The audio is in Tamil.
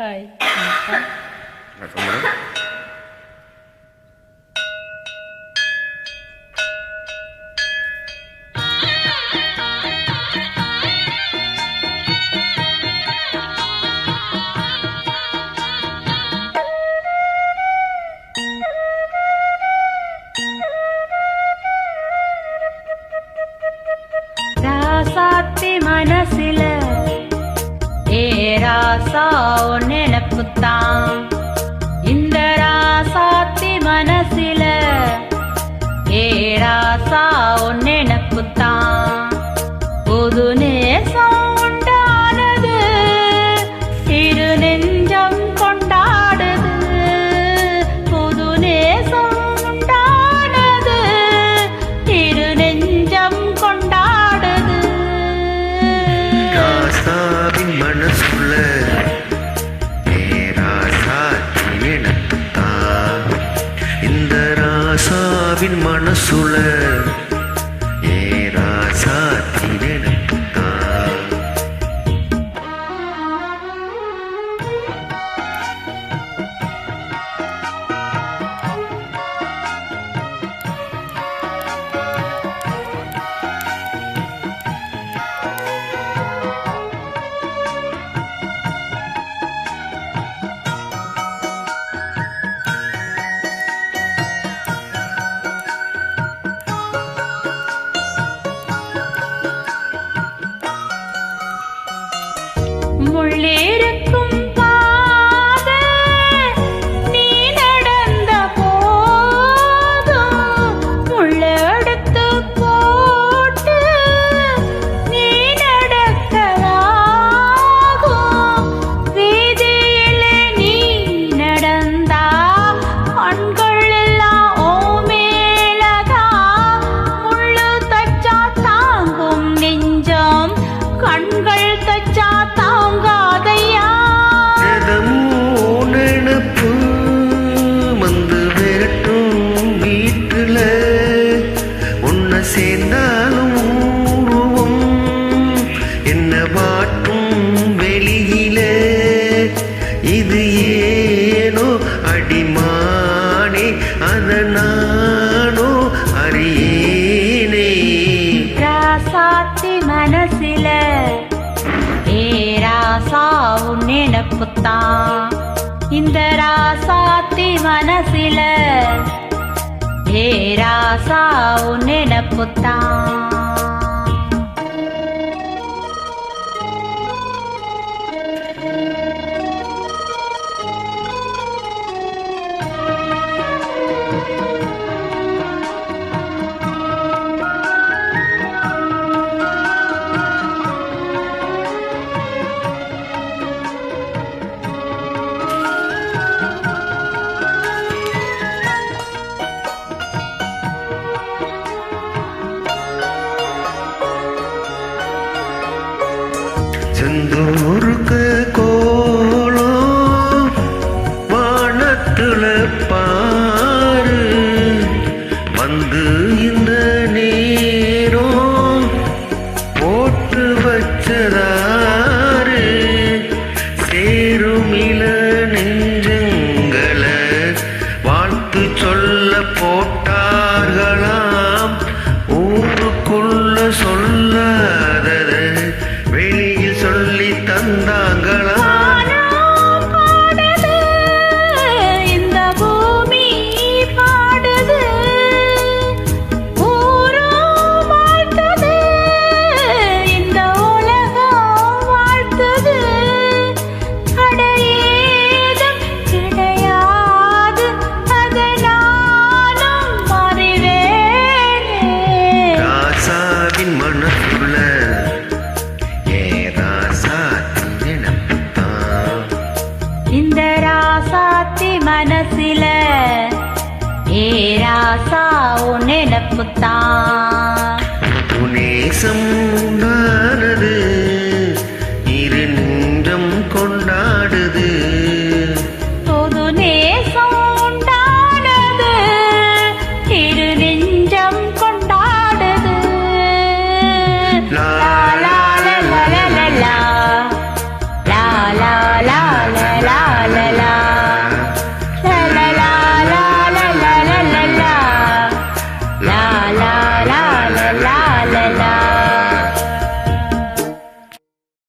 ஹாய் வணக்கம் மேடம். ராசாத்தி மனசில ராசா நினப்புத்தான். இந்த ராசாத்தி மனசில ராசா நினப்புத்தான். புது நேசம் உண்டானது, இரு நெஞ்சம் கொண்டாடுது. புது நேசம் உண்டானது, இரு நெஞ்சம் கொண்டாடுது. ராசாவின் மனசுல ராசாத்தி நினப்புத்தான். இந்த ராசாவின் மனசுல ராசாத்தி நினப்புத்தான். முள்ளிருக்கும் பாதை நீ நடந்த போதும், முள்ளெடுத்து போட்டு நீ நடக்கலாகும். வீதியிலே நீ நடந்தா கண்கள் எல்லாம் ஓ மேலதான். முள்ளு தச்சா தாங்கும் நெஞ்சம், கண்கள் தச்சா தாங்காதையா. நினப்பு வந்து விரட்டும் வீட்டுல உன்னை சேர்ந்தாலும் உருவம் என்ன வாட்டும் வெளியில. இது ஏனோ அடிமானே அத நானோ அறியேனே. ராசாத்தி மனசில ராசா நினப்புத்தான். இந்த ராசாத்தி மனசில ராசா நினப்புத்தான். செந்தூருக்கு கோலம் வானத்துல பாரு வந்து இந்த நேரம் போட்டு வச்சதாரு. சேரும் இள நெஞ்சங்களை வாழ்த்து சொல்ல போட்டார்களாம். ஊருக்குள்ள சொல்லாதத வெளியில் சொல்லி தந்தாங்களா. இந்த பூமி பாடுது, ஊரும் வாழ்த்துது, இந்த உலகம் வாழ்த்துது. அடையேதும் கிடையாது, அதை நானும் அறிவேனே. ராசாவின் மனசுல இந்த ராசாத்தி மனசில ராசா நினப்புத்தான்.